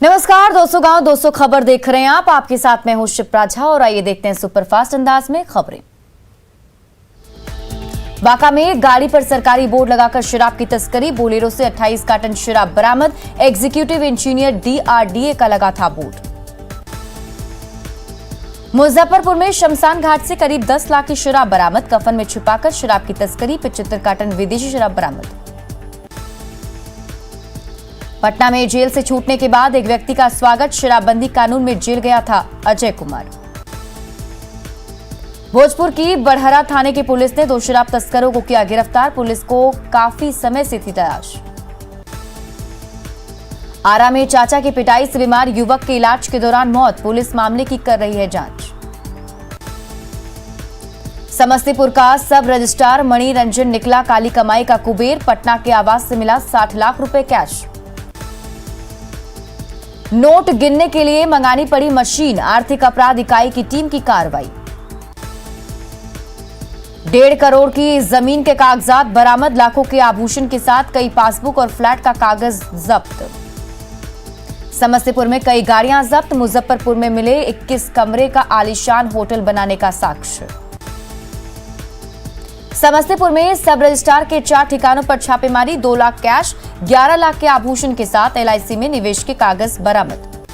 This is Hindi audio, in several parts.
नमस्कार दोस्तों, गांव 200 खबर देख रहे हैं आप। आपके साथ मैं हूं शिप्रा झा और आइए देखते हैं सुपरफास्ट अंदाज में खबरें। बांका में गाड़ी पर सरकारी बोर्ड लगाकर शराब की तस्करी, बोलेरो से 28 कार्टन शराब बरामद। एग्जीक्यूटिव इंजीनियर DRDA का लगा था बोर्ड। मुजफ्फरपुर में शमशान घाट से करीब 10 लाख की शराब बरामद, कफन में छुपाकर शराब की तस्करी, 75 कार्टन विदेशी शराब बरामद। पटना में जेल से छूटने के बाद एक व्यक्ति का स्वागत, शराबबंदी कानून में जेल गया था अजय कुमार। भोजपुर की बड़हरा थाने की पुलिस ने 2 शराब तस्करों को किया गिरफ्तार, पुलिस को काफी समय से थी तलाश। आरा में चाचा की पिटाई से बीमार युवक के इलाज के दौरान मौत, पुलिस मामले की कर रही है जांच। समस्तीपुर का सब रजिस्ट्रार मणि रंजन निकला काली कमाई का कुबेर, पटना के आवास से मिला 60 लाख रुपए कैश। नोट गिनने के लिए मंगानी पड़ी मशीन, आर्थिक अपराध इकाई की टीम की कार्रवाई। 1.5 करोड़ की जमीन के कागजात बरामद, लाखों के आभूषण के साथ कई पासबुक और फ्लैट का कागज जब्त। समस्तीपुर में कई गाड़ियां जब्त, मुजफ्फरपुर में मिले 21 कमरे का आलीशान होटल बनाने का साक्ष्य। समस्तीपुर में सब रजिस्ट्रार के 4 ठिकानों पर छापेमारी, 2 लाख कैश, 11 लाख के आभूषण के साथ LIC में निवेश के कागज बरामद।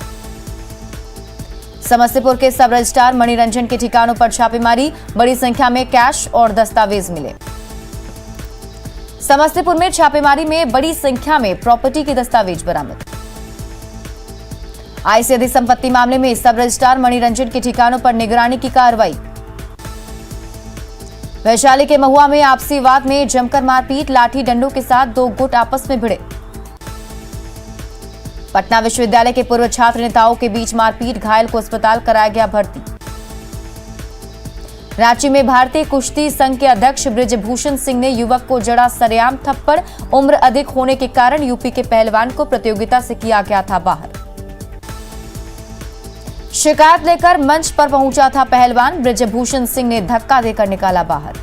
समस्तीपुर के सब रजिस्ट्रार मणिरंजन के ठिकानों पर छापेमारी, बड़ी संख्या में कैश और दस्तावेज मिले। समस्तीपुर में छापेमारी में बड़ी संख्या में प्रॉपर्टी के दस्तावेज बरामद। आय से अधिक संपत्ति मामले में सब रजिस्ट्रार मणिरंजन के ठिकानों पर निगरानी की कार्रवाई। वैशाली के महुआ में आपसी वाद में जमकर मारपीट, लाठी डंडों के साथ 2 गुट आपस में भिड़े। पटना विश्वविद्यालय के पूर्व छात्र नेताओं के बीच मारपीट, घायल को अस्पताल कराया गया भर्ती। रांची में भारतीय कुश्ती संघ के अध्यक्ष बृजभूषण सिंह ने युवक को जड़ा सरेआम थप्पड़, उम्र अधिक होने के कारण यूपी के पहलवान को प्रतियोगिता से किया गया था बाहर। शिकायत लेकर मंच पर पहुंचा था पहलवान, बृजभूषण सिंह ने धक्का देकर निकाला बाहर।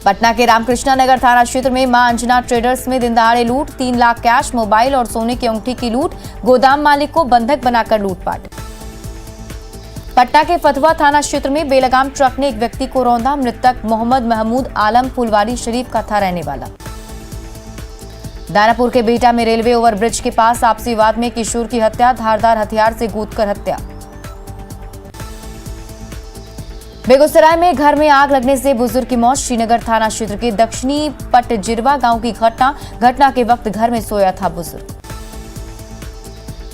पटना के रामकृष्णा नगर थाना क्षेत्र में मां अंजना ट्रेडर्स में दिनदहाड़े लूट, 3 लाख कैश, मोबाइल और सोने की अंगूठी की लूट, गोदाम मालिक को बंधक बनाकर लूटपाट। पटना के फतवा थाना क्षेत्र में बेलगाम ट्रक ने एक व्यक्ति को रौंदा, मृतक मोहम्मद महमूद आलम फुलवारी शरीफ का था रहने वाला। दानापुर के बेटा में रेलवे ओवरब्रिज के पास आपसी विवाद में किशोर की हत्या, धारदार हथियार से गूंथकर हत्या। बेगूसराय में घर में आग लगने से बुजुर्ग की मौत, श्रीनगर थाना क्षेत्र के दक्षिणी पटजिरवा गांव की घटना के वक्त घर में सोया था बुजुर्ग।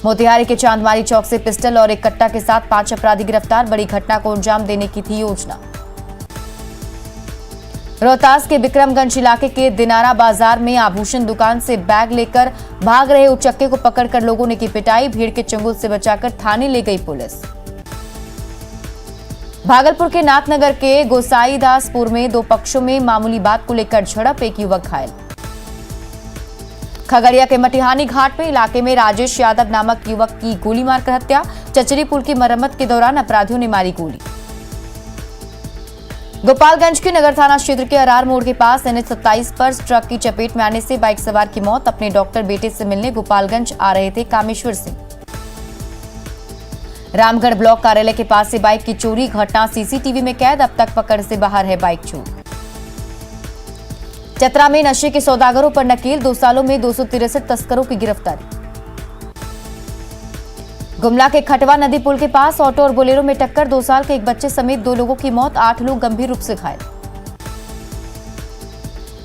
मोतिहारी के चांदमारी चौक से पिस्टल और एक कट्टा के साथ 5 अपराधी गिरफ्तार, बड़ी घटना को अंजाम देने की थी योजना। रोहतास के विक्रमगंज इलाके के दिनारा बाजार में आभूषण दुकान से बैग लेकर भाग रहे उचक्के को पकड़कर लोगों ने की पिटाई, भीड़ के चंगुल से बचाकर थाने ले गई पुलिस। भागलपुर के नाथनगर के गोसाईदासपुर में 2 पक्षों में मामूली बात को लेकर झड़प, एक युवक घायल। खगड़िया के मटिहानी घाट में इलाके में राजेश यादव नामक युवक की गोली मारकर हत्या, चचरी पुल की मरम्मत के दौरान अपराधियों ने मारी गोली। गोपालगंज के नगर थाना क्षेत्र के अरार मोड़ के पास NH27 पर ट्रक की चपेट में आने से बाइक सवार की मौत, अपने डॉक्टर बेटे से मिलने गोपालगंज आ रहे थे कामेश्वर सिंह। रामगढ़ ब्लॉक कार्यालय के पास से बाइक की चोरी, घटना CCTV में कैद, अब तक पकड़ से बाहर है बाइक चोर। चतरा में नशे के सौदागरों पर नकेल, 2 सालों में 263 तस्करों की गिरफ्तारी। गुमला के खटवा नदी पुल के पास ऑटो और बोलेरो में टक्कर, 2 साल के एक बच्चे समेत 2 लोगों की मौत, 8 लोग गंभीर रूप से घायल।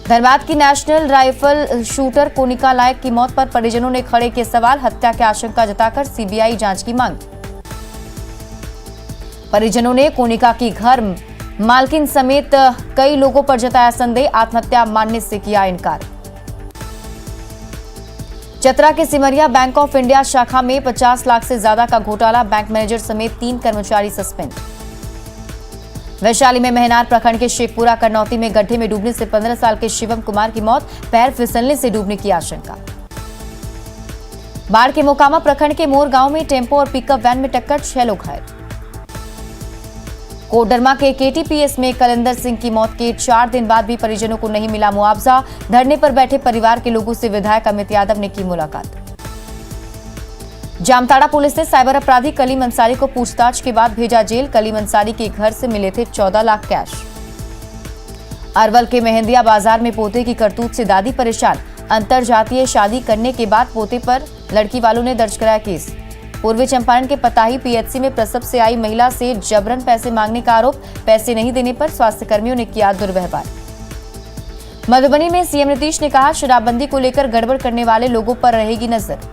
धनबाद की नेशनल राइफल शूटर कोनिका लायक की मौत पर परिजनों ने खड़े किए सवाल, हत्या की आशंका जताकर CBI जांच की मांग। परिजनों ने कोनिका की घर मालकिन समेत कई लोगों पर जताया संदेह, आत्महत्या मानने से किया इनकार। चतरा के सिमरिया बैंक ऑफ इंडिया शाखा में 50 लाख से ज्यादा का घोटाला, बैंक मैनेजर समेत 3 कर्मचारी सस्पेंड। वैशाली में मेहनार प्रखंड के शेखपुरा करनौती में गड्ढे में डूबने से 15 साल के शिवम कुमार की मौत, पैर फिसलने से डूबने की आशंका। बाढ़ के मोकामा प्रखंड के मोर गांव में टेम्पो और पिकअप वैन में टक्कर, 6 लोग घायल। कोडरमा के KTPS में कलिंदर सिंह की मौत के 4 दिन बाद भी परिजनों को नहीं मिला मुआवजा, धरने पर बैठे परिवार के लोगों से विधायक अमित यादव ने की मुलाकात। जामताड़ा पुलिस ने साइबर अपराधी कलीम अंसारी को पूछताछ के बाद भेजा जेल। कलीम अंसारी के घर से मिले थे 14 लाख कैश। अरवल के मेहंदिया बाजार में पोते की करतूत से दादी परेशान। अंतरजातीय शादी करने के बाद पोते पर लड़की वालों ने दर्ज कराया केस। पूर्वी चंपारण के पताही पीएचसी में प्रसव से आई महिला से जबरन पैसे मांगने का आरोप। पैसे नहीं देने पर स्वास्थ्य कर्मियों ने किया दुर्व्यवहार। मधुबनी में सीएम नीतीश ने कहा, शराबबंदी को लेकर गड़बड़ करने वाले लोगों पर रहेगी नजर।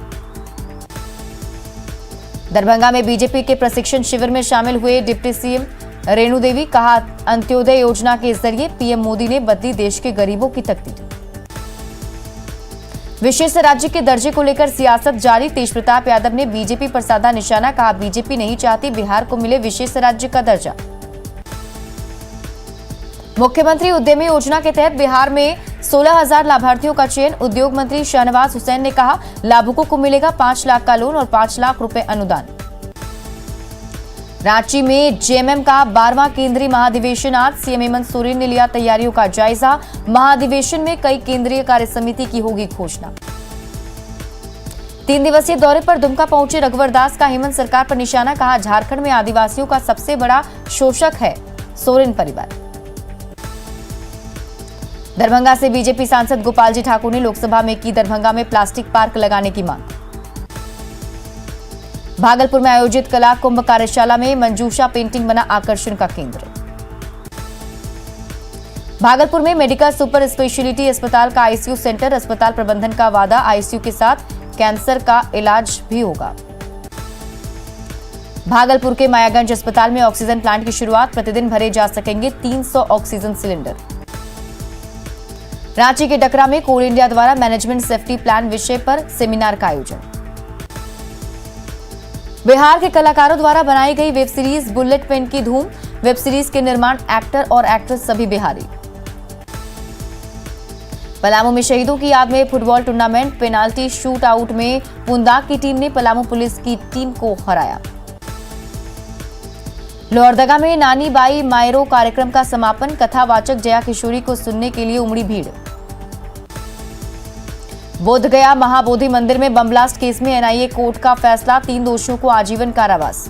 दरभंगा में बीजेपी के प्रशिक्षण शिविर में शामिल हुए डिप्टी सीएम रेणु देवी। कहा, अंत्योदय योजना के जरिए पीएम मोदी ने बदली देश के गरीबों की तकदीर। विशेष राज्य के दर्जे को लेकर सियासत जारी। तेज प्रताप यादव ने बीजेपी पर साधा निशाना। कहा, बीजेपी नहीं चाहती बिहार को मिले विशेष राज्य का दर्जा। मुख्यमंत्री उद्यमी योजना के तहत बिहार में 16,000 लाभार्थियों का चयन। उद्योग मंत्री शहनवाज हुसैन ने कहा, लाभुकों को मिलेगा 5 लाख का लोन और 5 लाख रुपए अनुदान। रांची में जेएमएम का 12वां केंद्रीय महाधिवेशन आज। सीएम हेमंत सोरेन ने लिया तैयारियों का जायजा। महाधिवेशन में कई केंद्रीय कार्य समिति की होगी घोषणा। 3 दिवसीय दौरे पर दुमका पहुंचे रघुवर दास का हेमंत सरकार पर निशाना। कहा, झारखंड में आदिवासियों का सबसे बड़ा शोषक है सोरेन परिवार। दरभंगा से बीजेपी सांसद गोपाल जी ठाकुर ने लोकसभा में की दरभंगा में प्लास्टिक पार्क लगाने की मांग। भागलपुर में आयोजित कला कुंभ कार्यशाला में मंजूषा पेंटिंग बना आकर्षण का केंद्र। भागलपुर में मेडिकल सुपर स्पेशलिटी अस्पताल का आईसीयू सेंटर। अस्पताल प्रबंधन का वादा, आईसीयू के साथ कैंसर का इलाज भी होगा। भागलपुर के मायागंज अस्पताल में ऑक्सीजन प्लांट की शुरुआत। प्रतिदिन भरे जा सकेंगे 300 ऑक्सीजन सिलेंडर। रांची के डकरा में कोल इंडिया द्वारा मैनेजमेंट सेफ्टी प्लान विषय पर सेमिनार का आयोजन। बिहार के कलाकारों द्वारा बनाई गई वेब सीरीज बुलेट पेन की धूम। वेब सीरीज के निर्माण एक्टर और एक्ट्रेस सभी बिहारी। पलामू में शहीदों की याद में football tournament. Penalty shoot out में पुंदाग की टीम ने पलामू पुलिस की टीम को हराया। लोहरदगा में नानी बाई मायरो कार्यक्रम का समापन। कथावाचक जया किशोरी को सुनने के लिए उमड़ी भीड़। बोधगया महाबोधि मंदिर में बम ब्लास्ट केस में एनआईए कोर्ट का फैसला। 3 दोषियों को आजीवन कारावास।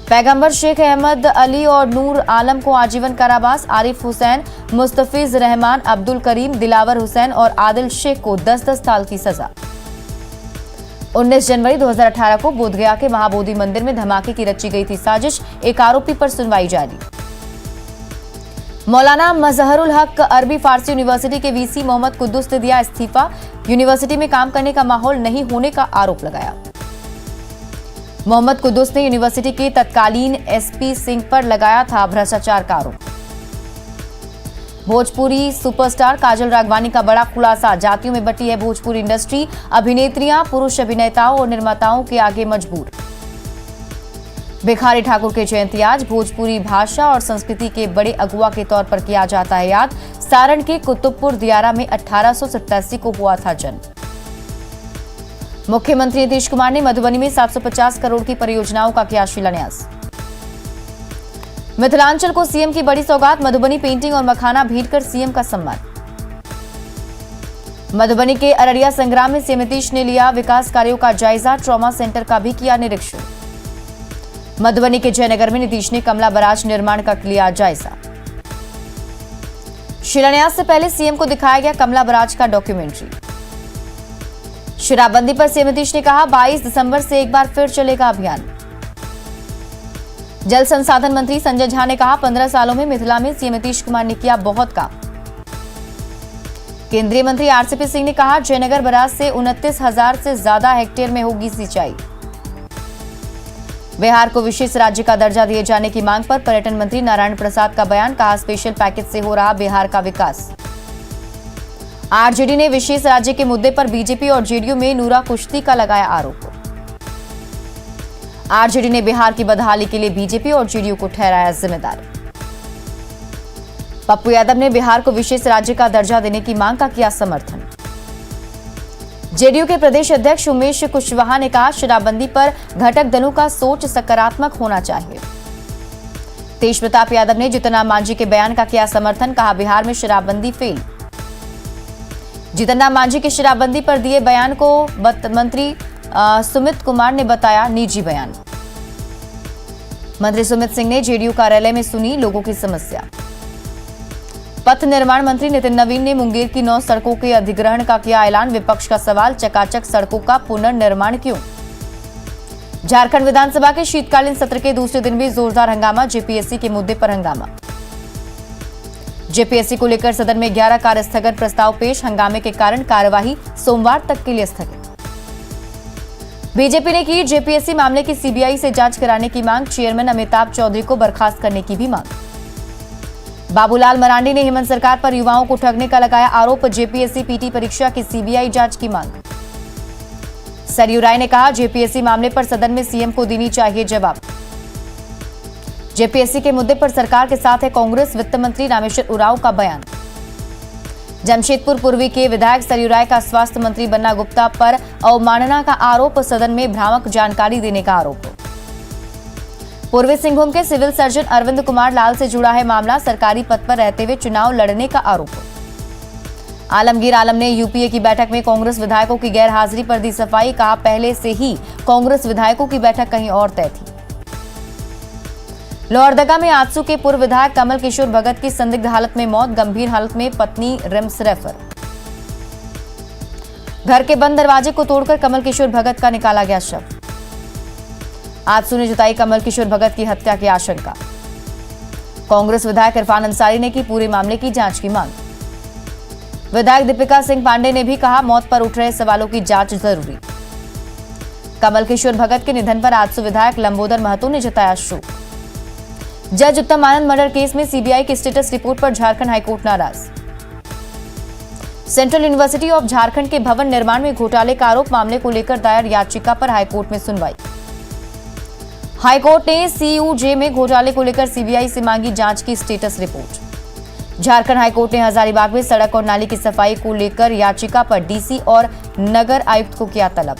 पैगंबर शेख अहमद अली और नूर आलम को आजीवन कारावास। आरिफ हुसैन, मुस्तफिज रहमान, अब्दुल करीम, दिलावर हुसैन और आदिल शेख को 10-10 साल की सजा। 19 जनवरी 2018 को बोधगया के महाबोधि मंदिर में धमाके की रची गई थी साजिश। एक आरोपी पर सुनवाई जारी। मौलाना मजहरुल हक अरबी फारसी यूनिवर्सिटी के वीसी मोहम्मद कुद्दुस ने दिया इस्तीफा। यूनिवर्सिटी में काम करने का माहौल नहीं होने का आरोप लगाया। मोहम्मद कुद्दुस ने यूनिवर्सिटी के तत्कालीन एसपी सिंह पर लगाया था भ्रष्टाचार का आरोप। भोजपुरी सुपरस्टार काजल राघवानी का बड़ा खुलासा। जातियों में बटी है भोजपुरी इंडस्ट्री। अभिनेत्रियां पुरुष अभिनेताओं और निर्माताओं के आगे मजबूर। भिखारी ठाकुर की जयंती आज। भोजपुरी भाषा और संस्कृति के बड़े अगुवा के तौर पर किया जाता है याद। सारण के कुतुबपुर दियारा में 1887 को हुआ था जन्म। मुख्यमंत्री नीतीश कुमार ने मधुबनी में 750 करोड़ की परियोजनाओं का किया शिलान्यास। मिथिलांचल को सीएम की बड़ी सौगात। मधुबनी पेंटिंग और मखाना भेंट कर सीएम का सम्मान। मधुबनी के अररिया संग्राम में सीएम नीतीश ने लिया विकास कार्यों का जायजा। ट्रॉमा सेंटर का भी किया निरीक्षण। मधुबनी के जयनगर में नीतीश ने कमला बराज निर्माण का लिया जायजा। शिलान्यास से पहले सीएम को दिखाया गया कमला बराज का डॉक्यूमेंट्री। शराबबंदी पर सीएम नीतीश ने कहा, 22 दिसंबर से एक बार फिर चलेगा अभियान। जल संसाधन मंत्री संजय झा ने कहा, 15 सालों में मिथिला में सीएम नीतीश कुमार ने किया बहुत काम। केंद्रीय मंत्री आरसीपी सिंह ने कहा, जयनगर बराज से 29,000 से ज्यादा हेक्टेयर में होगी सिंचाई। बिहार को विशेष राज्य का दर्जा दिए जाने की मांग पर पर्यटन मंत्री नारायण प्रसाद का बयान। कहा, स्पेशल पैकेज से हो रहा बिहार का विकास। आरजेडी ने विशेष राज्य के मुद्दे पर बीजेपी और जेडीयू में नूरा कुश्ती का लगाया आरोप। आरजेडी ने बिहार की बदहाली के लिए बीजेपी और जेडीयू को ठहराया जिम्मेदार। पप्पू यादव ने बिहार को विशेष राज्य का दर्जा देने की मांग का किया समर्थन। जेडीयू के प्रदेश अध्यक्ष उमेश कुशवाहा ने कहा, शराबबंदी पर घटक दलों का सोच सकारात्मक होना चाहिए। तेज प्रताप यादव ने जीतन राम मांझी के बयान का किया समर्थन। कहा, बिहार में शराबबंदी फेल। जीतन राम मांझी की शराबबंदी पर दिए बयान को मंत्री सुमित कुमार ने बताया निजी बयान। मंत्री सुमित सिंह ने जेडीयू कार्यालय में सुनी लोगों की समस्या। पथ निर्माण मंत्री नितिन नवीन ने मुंगेर की 9 सड़कों के अधिग्रहण का किया ऐलान। विपक्ष का सवाल, चकाचक सड़कों का पुनर्निर्माण क्यों? झारखंड विधानसभा के शीतकालीन सत्र के दूसरे दिन भी जोरदार हंगामा। जेपीएससी के मुद्दे पर हंगामा। जेपीएससी को लेकर सदन में 11 कार्य स्थगन प्रस्ताव पेश। हंगामे के कारण कार्यवाही सोमवार तक के लिए स्थगित। बीजेपी ने की जेपीएससी मामले की सीबीआई से जांच कराने की मांग। चेयरमैन अमिताभ चौधरी को बर्खास्त करने की भी मांग। बाबूलाल मरांडी ने हेमंत सरकार पर युवाओं को ठगने का लगाया आरोप। जेपीएससी पीटी परीक्षा की सीबीआई जांच की मांग। सरयू राय ने कहा, जेपीएससी मामले पर सदन में सीएम को देनी चाहिए जवाब। जेपीएससी के मुद्दे पर सरकार के साथ है कांग्रेस। वित्त मंत्री रामेश्वर उरांव का बयान। जमशेदपुर पूर्वी के विधायक सरयू राय का स्वास्थ्य मंत्री बन्ना गुप्ता पर अवमानना का आरोप। सदन में भ्रामक जानकारी देने का आरोप। पूर्वी सिंहभूम के सिविल सर्जन अरविंद कुमार लाल से जुड़ा है मामला। सरकारी पद पर रहते हुए चुनाव लड़ने का आरोप। आलमगीर आलम ने यूपीए की बैठक में कांग्रेस विधायकों की गैर हाजिरी पर दी सफाई। कहा, पहले से ही कांग्रेस विधायकों की बैठक कहीं और तय थी। लोहरदगा में आजसू के पूर्व विधायक कमल किशोर भगत की संदिग्ध हालत में मौत। गंभीर हालत में पत्नी रिम्स रेफर। घर के बंद दरवाजे को तोड़कर कमल किशोर भगत का निकाला गया शव। आजसू ने जताई कमल किशोर भगत की हत्या की आशंका। कांग्रेस विधायक इरफान अंसारी ने की पूरे मामले की जांच की मांग। विधायक दीपिका सिंह पांडे ने भी कहा, मौत पर उठ रहे सवालों की जांच जरूरी। कमल किशोर भगत के निधन पर आजसू विधायक लंबोदर महतो ने जताया शोक। जज उत्तम आनंद मर्डर केस में सीबीआई की स्टेटस रिपोर्ट पर झारखंड हाईकोर्ट नाराज। सेंट्रल यूनिवर्सिटी ऑफ झारखंड के भवन निर्माण में घोटाले का आरोप। मामले को लेकर दायर याचिका पर हाईकोर्ट में सुनवाई। हाईकोर्ट ने सीयूजे में घोटाले को लेकर सीबीआई से मांगी जांच की स्टेटस रिपोर्ट। झारखंड हाईकोर्ट ने हजारीबाग में सड़क और नाली की सफाई को लेकर याचिका पर डीसी और नगर आयुक्त को किया तलब।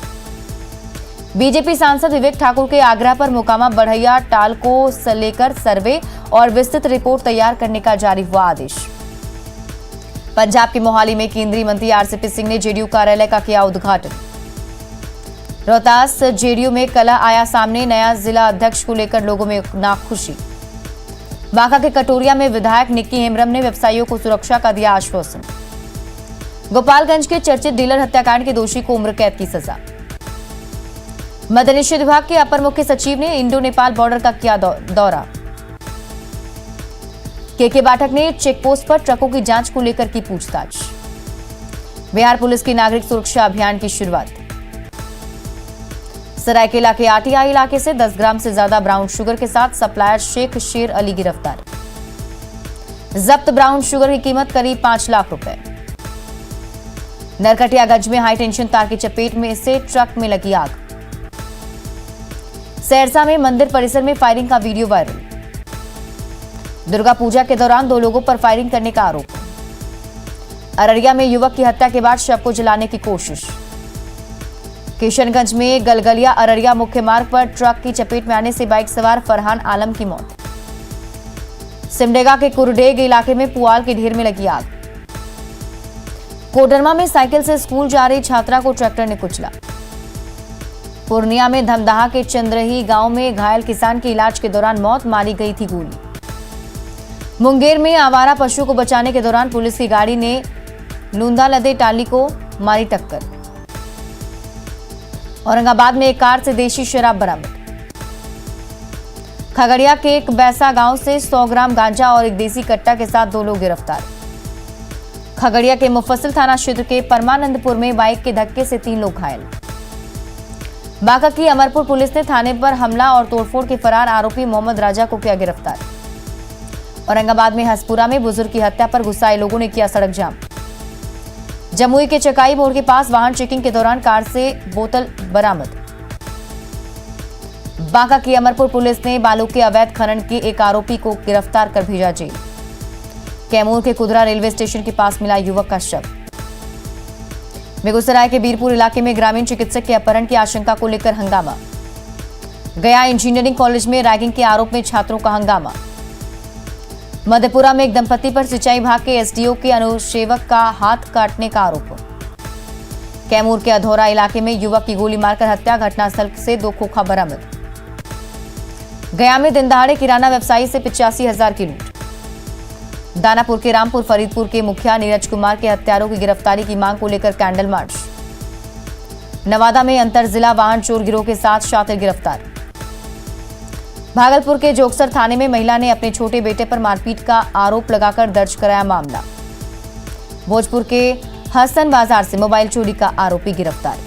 बीजेपी सांसद विवेक ठाकुर के आग्रह पर मोकामा बढ़ैया टाल को लेकर सर्वे और विस्तृत रिपोर्ट तैयार करने का जारी हुआ आदेश। पंजाब के मोहाली में केंद्रीय मंत्री आरसीपी सिंह ने जेडीयू कार्यालय का किया उद्घाटन। रोहतास जेडीयू में कलह आया सामने। नया जिला अध्यक्ष को लेकर लोगों में नाखुशी। बांका के कटोरिया में विधायक निक्की हेम्ब्रम ने व्यवसायियों को सुरक्षा का दिया आश्वासन। गोपालगंज के चर्चित डीलर हत्याकांड के दोषी को उम्र कैद की सजा। मद्य निषेध विभाग के अपर मुख्य सचिव ने इंडो नेपाल बॉर्डर का किया दौरा। केके पाठक ने चेकपोस्ट पर ट्रकों की जांच को लेकर की पूछताछ। बिहार पुलिस की नागरिक सुरक्षा अभियान की शुरुआत। सरायकेला के आटीआई इलाके से 10 ग्राम से ज्यादा ब्राउन शुगर के साथ सप्लायर शेख शेर अली गिरफ्तार। जब्त ब्राउन शुगर की कीमत करीब 5 लाख रुपए। नरकटियागंज में हाई टेंशन तार की चपेट में से ट्रक में लगी आग। सहरसा में मंदिर परिसर में फायरिंग का वीडियो वायरल। दुर्गा पूजा के दौरान 2 लोगों पर फायरिंग करने का आरोप। अररिया में युवक की हत्या के बाद शव को जलाने की कोशिश। किशनगंज में गलगलिया अररिया मुख्य मार्ग पर ट्रक की चपेट में आने से बाइक सवार फरहान आलम की मौत। सिमडेगा के कुरडेग इलाके में पुआल के ढेर में लगी आग। कोडरमा में साइकिल से स्कूल जा रही छात्रा को ट्रैक्टर ने कुचला। पूर्णिया में धमदाहा के चंद्रही गांव में घायल किसान की इलाज के दौरान मौत, मारी गई थी गोली। मुंगेर में आवारा पशु को बचाने के दौरान पुलिस की गाड़ी ने लूंदा लदे टाली को मारी टक्कर। औरंगाबाद में एक कार से देशी शराब बरामद। खगड़िया के एक बैसा गांव से 100 ग्राम गांजा और एक देसी कट्टा के साथ 2 लोग गिरफ्तार। खगड़िया के मुफस्सिल थाना क्षेत्र के परमानंदपुर में बाइक के धक्के से 3 लोग घायल। बांका की अमरपुर पुलिस ने थाने पर हमला और तोड़फोड़ के फरार आरोपी मोहम्मद राजा को किया गिरफ्तार। औरंगाबाद में हसपुरा में बुजुर्ग की हत्या पर गुस्साए लोगों ने किया सड़क जाम। जमुई के चकाई मोड़ के पास वाहन चेकिंग के दौरान कार से बोतल बरामद। बांका की अमरपुर पुलिस ने बालू के अवैध खनन के एक आरोपी को गिरफ्तार कर भेजा जेल। कैमूर के कुदरा रेलवे स्टेशन के पास मिला युवक का शव। बेगूसराय के बीरपुर इलाके में ग्रामीण चिकित्सक के अपहरण की आशंका को लेकर हंगामा। गया इंजीनियरिंग कॉलेज में रैगिंग के आरोप में छात्रों का हंगामा। मधेपुरा में एक दंपति पर सिंचाई विभाग के एसडीओ के अनुसेवक का हाथ काटने का आरोप। कैमूर के अधौरा इलाके में युवक की गोली मारकर हत्या, घटनास्थल से 2 खोखा बरामद। गया में दिन दहाड़े किराना व्यवसायी से 85,000 की लूट। दानापुर के रामपुर फरीदपुर के मुखिया नीरज कुमार के हत्यारों की गिरफ्तारी की मांग को लेकर कैंडल मार्च। नवादा में अंतर जिला वाहन चोर गिरोह के 7 शातिर गिरफ्तार। भागलपुर के जोगसर थाने में महिला ने अपने छोटे बेटे पर मारपीट का आरोप लगाकर दर्ज कराया मामला। भोजपुर के हसन बाजार से मोबाइल चोरी का आरोपी गिरफ्तार।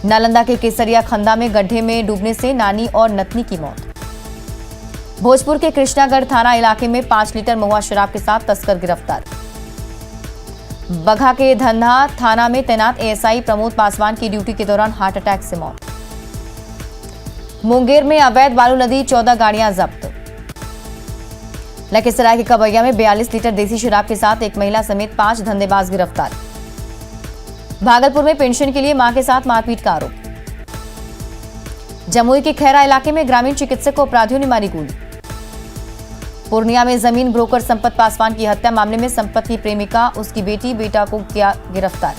नालंदा के केसरिया खंदा में गड्ढे में डूबने से नानी और नतनी की मौत। भोजपुर के कृष्णागढ़ थाना इलाके में 5 लीटर महुआ शराब के साथ तस्कर गिरफ्तार। बघा के धंधा थाना में तैनात एएसआई प्रमोद पासवान की ड्यूटी के दौरान हार्ट अटैक से मौत। मुंगेर में अवैध बालू लदी 14 गाड़ियां जब्त। लखीसराय के कबैया में 42 लीटर देसी शराब के साथ एक महिला समेत 5 धंधेबाज गिरफ्तार। भागलपुर में पेंशन के लिए मां के साथ मारपीट का आरोप। जमुई के खैरा इलाके में ग्रामीण चिकित्सक को अपराधियों ने मारी गोली। पूर्णिया में जमीन ब्रोकर संपत पासवान की हत्या मामले में संपत की प्रेमिका, उसकी बेटी, बेटा को किया गिरफ्तार।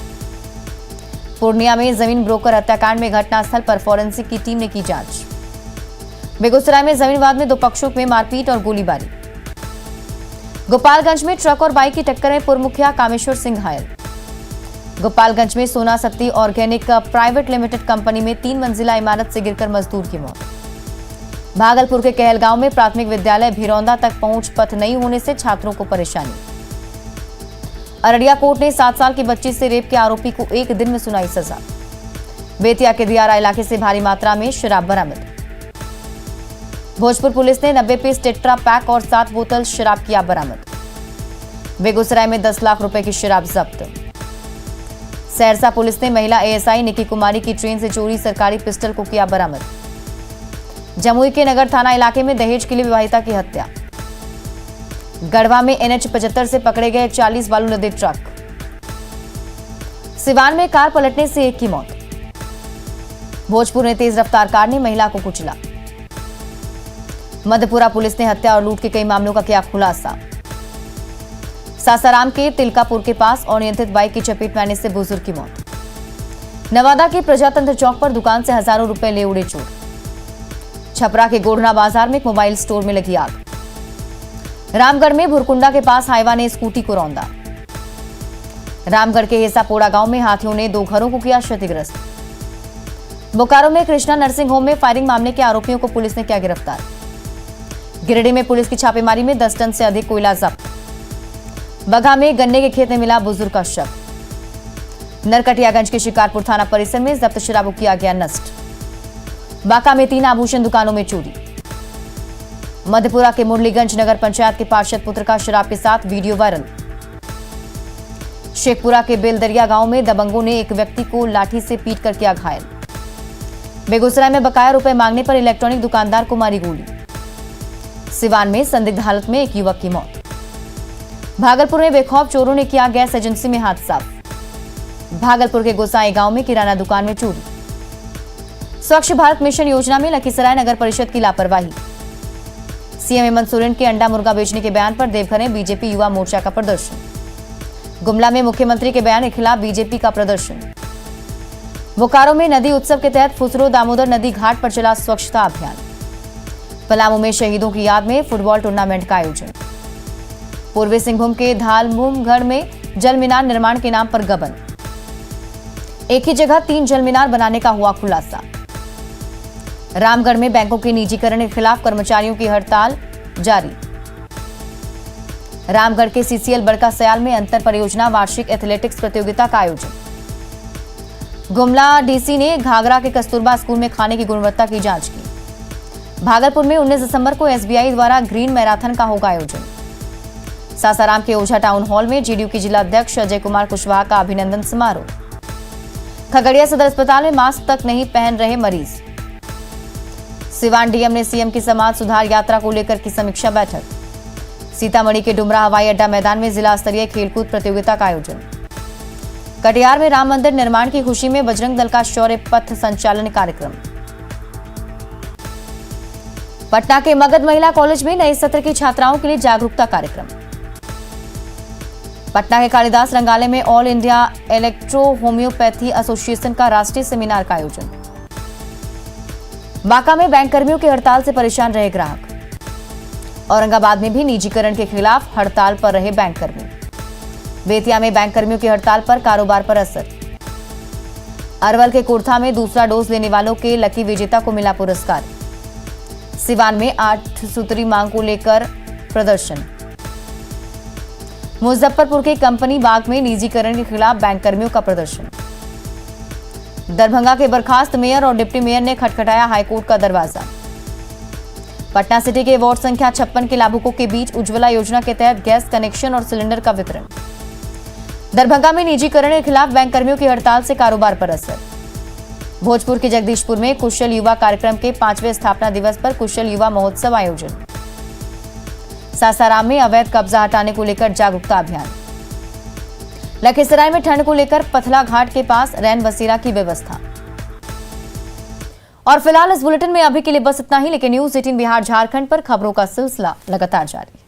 पूर्णिया में जमीन ब्रोकर हत्याकांड में घटनास्थल पर फॉरेंसिक की टीम ने की जांच। बेगूसराय में जमीन विवाद में 2 पक्षों में मारपीट और गोलीबारी। गोपालगंज में ट्रक और बाइक की टक्कर में पूर्व मुखिया कामेश्वर सिंह घायल। गोपालगंज में सोना शक्ति ऑर्गेनिक प्राइवेट लिमिटेड कंपनी में 3 मंजिला इमारत से गिरकर मजदूर की मौत। भागलपुर के कहलगांव में प्राथमिक विद्यालय भिरौंदा तक पहुंच पथ नहीं होने से छात्रों को परेशानी। अररिया कोर्ट ने 7 साल की बच्ची से रेप के आरोपी को 1 दिन में सुनाई सजा। बेतिया के दियारा इलाके से भारी मात्रा में शराब बरामद। भोजपुर पुलिस ने 90 पीस टेट्रा पैक और 7 बोतल शराब किया बरामद। बेगूसराय में 10 लाख रुपए की शराब जब्त। सहरसा पुलिस ने महिला एएसआई निकी कुमारी की ट्रेन से चोरी सरकारी पिस्टल को किया बरामद। जमुई के नगर थाना इलाके में दहेज के लिए विवाहिता की हत्या। गढ़वा में NH 75 से पकड़े गए 40 बालू लदे ट्रक। सिवान में कार पलटने से 1 की मौत। भोजपुर में तेज रफ्तार कार ने महिला को कुचला। मधेपुरा पुलिस ने हत्या और लूट के कई मामलों का किया खुलासा। सासाराम के तिलकापुर के पास अनियंत्रित बाइक की चपेट में आने से बुजुर्ग की मौत। नवादा के प्रजातंत्र चौक पर दुकान से हजारों रुपए ले उड़े चोर। छपरा के गोढ़ना बाजार में एक मोबाइल स्टोर में लगी आग। रामगढ़ में भुरकुंडा के पास हाइवा ने स्कूटी को रौंदा। रामगढ़ के हेसापोड़ा गांव में हाथियों ने 2 घरों को किया क्षतिग्रस्त। बोकारो में कृष्णा नर्सिंग होम में फायरिंग मामले के आरोपियों को पुलिस ने किया गिरफ्तार। गिरिडीह में पुलिस की छापेमारी में 10 टन से अधिक कोयला जब्त। बघा में गन्ने के खेत में मिला बुजुर्ग का शव। नरकटियागंज के शिकारपुर थाना परिसर में जब्त शराब किया गया नष्ट। बांका में 3 आभूषण दुकानों में चोरी। मधेपुरा के मुरलीगंज नगर पंचायत के पार्षद पुत्र का शराब के साथ वीडियो वायरल। शेखपुरा के बेलदरिया गांव में दबंगों ने एक व्यक्ति को लाठी से पीटकर किया घायल। बेगूसराय में बकाया रुपए मांगने पर इलेक्ट्रॉनिक दुकानदार को मारी गोली। सिवान में संदिग्ध हालत में एक युवक की मौत। भागलपुर में बेखौफ चोरों ने किया गैस एजेंसी में हाथ साफ। भागलपुर के गोसाई गांव में किराना दुकान में चोरी। स्वच्छ भारत मिशन योजना में लखीसराय नगर परिषद की लापरवाही। सीएम हेमंत सोरेन के अंडा मुर्गा बेचने के बयान पर देवघर में बीजेपी युवा मोर्चा का प्रदर्शन। गुमला में मुख्यमंत्री के बयान के खिलाफ बीजेपी का प्रदर्शन। बोकारो में नदी उत्सव के तहत फुसरो दामोदर नदी घाट पर चला स्वच्छता अभियान। पलामू में शहीदों की याद में फुटबॉल टूर्नामेंट का आयोजन। पूर्वी सिंहभूम के धालमुमगढ़ में जल मीनार निर्माण के नाम पर गबन। एक ही जगह 3 जल मीनार बनाने का हुआ खुलासा। रामगढ़ में बैंकों के निजीकरण के खिलाफ कर्मचारियों की हड़ताल जारी। रामगढ़ के CCL बड़का सयाल में अंतर परियोजना वार्षिक एथलेटिक्स प्रतियोगिता का आयोजन। गुमला डीसी ने घाघरा के कस्तूरबा स्कूल में खाने की गुणवत्ता की जांच की। भागलपुर में 19 दिसंबर को SBI द्वारा ग्रीन मैराथन का होगा आयोजन। सासाराम के ओझा टाउन हॉल में JDU के जिला अध्यक्ष अजय कुमार कुशवाहा का अभिनंदन समारोह। खगड़िया सदर अस्पताल में मास्क तक नहीं पहन रहे मरीज। सिवान डीएम ने सीएम की समाज सुधार यात्रा को लेकर की समीक्षा बैठक। सीतामढ़ी के डुमरा हवाई अड्डा मैदान में जिला स्तरीय खेलकूद प्रतियोगिता का आयोजन। कटिहार में राम मंदिर निर्माण की खुशी में बजरंग दल का शौर्य पथ संचालन कार्यक्रम। पटना के मगध महिला कॉलेज में नए सत्र की छात्राओं के लिए जागरूकता कार्यक्रम। पटना के कालिदास रंगालय में all India electro homeopathy association का राष्ट्रीय सेमिनार का आयोजन। बांका में बैंक कर्मियों की हड़ताल से परेशान रहे ग्राहक। औरंगाबाद में भी निजीकरण के खिलाफ हड़ताल पर रहे बैंक कर्मी। बेतिया में बैंक कर्मियों की हड़ताल पर कारोबार पर असर। अरवल के कुर्था में दूसरा डोज लेने वालों के लकी विजेता को मिला पुरस्कार। सिवान में 8 सूत्री मांग को लेकर प्रदर्शन। मुजफ्फरपुर के कंपनी बाग में निजीकरण के खिलाफ बैंक कर्मियों का प्रदर्शन। दरभंगा के बर्खास्त मेयर और डिप्टी मेयर ने खटखटाया हाईकोर्ट का दरवाजा। पटना सिटी के वार्ड संख्या 56 के लाभुकों के बीच उज्ज्वला योजना के तहत गैस कनेक्शन और सिलेंडर का वितरण। दरभंगा में निजीकरण के खिलाफ बैंक कर्मियों की हड़ताल से कारोबार पर असर। भोजपुर के जगदीशपुर में कुशल युवा कार्यक्रम के 5वें स्थापना दिवस पर कुशल युवा महोत्सव आयोजन। सासाराम में अवैध कब्जा हटाने को लेकर जागरूकता अभियान। लखीसराय में ठंड को लेकर पथला घाट के पास रैन बसेरा की व्यवस्था। और फिलहाल इस बुलेटिन में अभी के लिए बस इतना ही, लेकिन न्यूज़ 18 बिहार झारखंड पर खबरों का सिलसिला लगातार जारी।